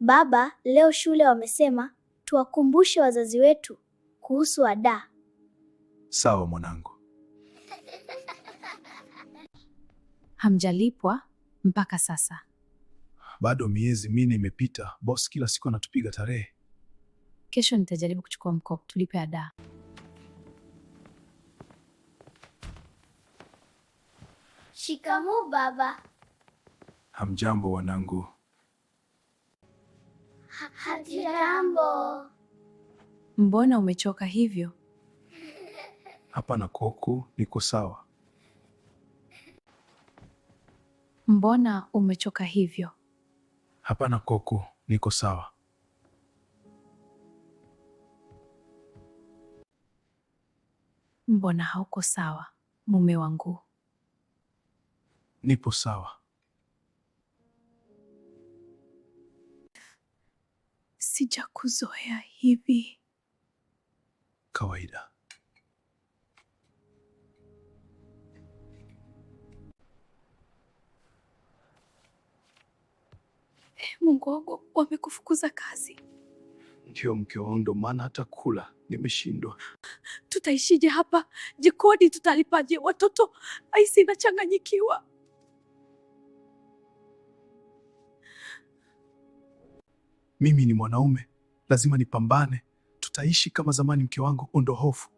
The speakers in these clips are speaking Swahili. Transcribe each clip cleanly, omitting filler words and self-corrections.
Baba, leo shule wamesema tuwakumbushe wazazi wetu kuhusu ada. Sawa mwanangu. Hamjalipwa mpaka sasa? Bado miezi 4 imepita. Boss kila siku anatupiga tarehe. Kesho nitajaribu kuchukua mkopo tulipe ada. Shikamoo baba. Hamjambo wanangu. Hatujambo. Mbona umechoka hivyo? Hapana Koko, niko sawa. Mbona umechoka hivyo? Hapana Koko, niko sawa. Mbona hauko sawa, mume wangu? Nipo sawa. Sijakuzoea hivi. Kawaida. Mungu wangu, wamekufukuza kazi. Ndio mke wangu, ndo maana hata kula nimeshindwa. Tutaishije hapa? Je, kodi tutalipaje? Watoto aisi nachanganyikiwa. Mimi ni mwanaume, lazima nipambane. Tutaishi kama zamani mke wangu, ondo hofu.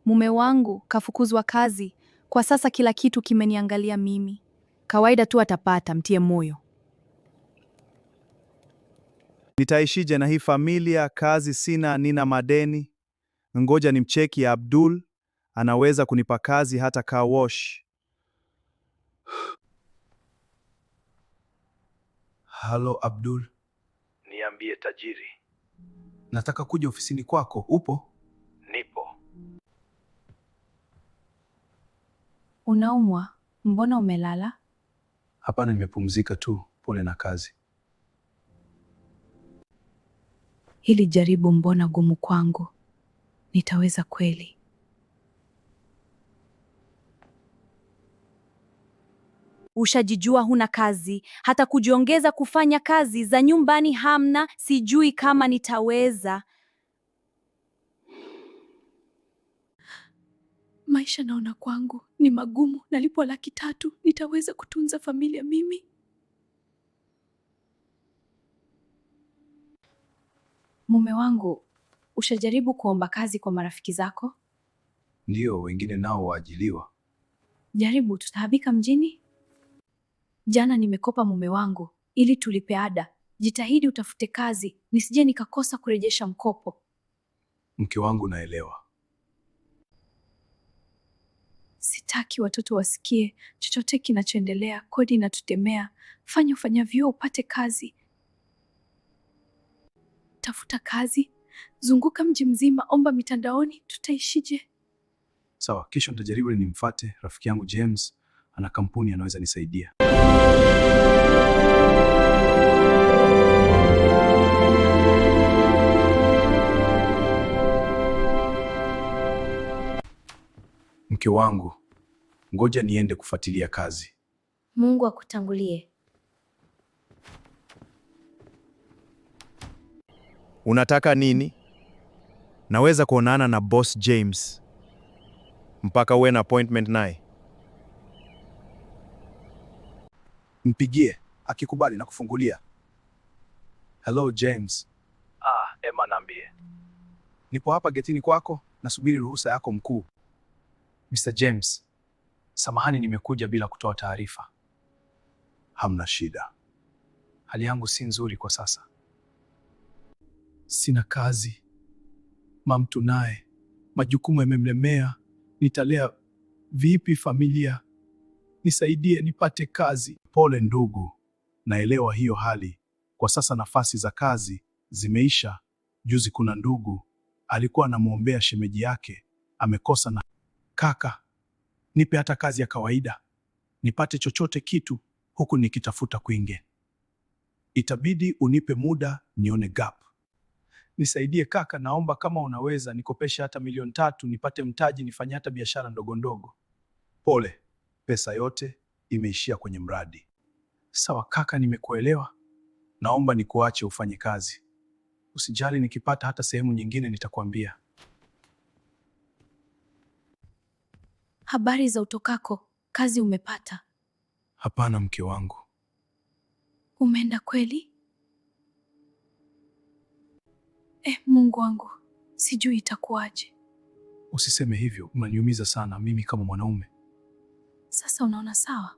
Mume wangu kafukuzwa kazi. Kwa sasa kila kitu kimeniangalia mimi. Kawaida tu atapata, mtie moyo. Nitaishije na hii familia? Kazi sina, nina madeni. Ngoja nimcheki Abdul, anaweza kunipa kazi hata car wash. Halo Abdul. Niambie tajiri. Nataka kuja ofisini kwako, upo? Nipo. Unaumwa? Mbona umelala? Hapana, nimepumzika tu. Pole na kazi. Hili jaribu mbona gumu kwangu? Nitaweza kweli? Ushajijua huna kazi, hata kujiongeza kufanya kazi za nyumbani hamna. Sijui kama nitaweza. Maisha naona kwangu ni magumu. Nalipwa 300,000. Nitaweza kutunza familia mimi? Mume wangu, ushajaribu kuomba kazi kwa marafiki zako? Ndio, wengine nao waajiliwa. Jaribu, tutahabika mjini. Jana nimekopa mume wangu ili tulipe ada. Jitahidi utafute kazi, nisije nikakosa kurejesha mkopo. Mke wangu, naelewa. Sitaki watoto wasikie chochote kinachoendelea. Kodi inatutemea. Fanya ufanyavyo upate kazi. Tafuta kazi, zunguka mji mzima, omba mitandaoni. Tutaishije? Sawa, kesho nitajaribu nimfuate rafiki yangu James, ana kampuni anaweza nisaidia. Mke wangu, ngoja niende kufuatilia kazi. Mungu akutangulie. Unataka nini? Naweza kuonana na boss James. Mpaka uwe na appointment naye. Mpigie, akikubali na kufungulia. Hello James. Emma niambie. Nipo hapa getini kwako, nasubiri ruhusa yako mkuu. Mr. James, samahani nimekuja bila kutoa taarifa. Hamna shida. Hali yangu si nzuri kwa sasa. Sina kazi. Mamtu naye, majukumu yamemlemea. Nitalea vipi familia? Nisaidie nipate kazi. Pole ndugu, naelewa hiyo hali. Kwa sasa nafasi za kazi zimeisha. Juzi kuna ndugu alikuwa anamwombea shemeji yake, amekosa. Na kaka, nipe hata kazi ya kawaida, nipate chochote kitu huku nikitafuta kwinge. Itabidi unipe muda nione gap. Nisaidie kaka, naomba kama unaweza nikopeshe hata 3 milioni nipate mtaji, nifanye hata biashara ndogo ndogo. Pole, pesa yote imeishia kwenye mradi. Sawa kaka, nimekuelewa. Naomba nikuache ufanye kazi. Usijali, nikipata hata sehemu nyingine nitakwambia. Habari za utokako? Kazi umepata? Hapana mke wangu. Umeenda kweli? Mungu wangu, sijui itakuwaje. Usiseme hivyo, unaniumiza sana mimi kama mwanaume. Sasa unaona sawa?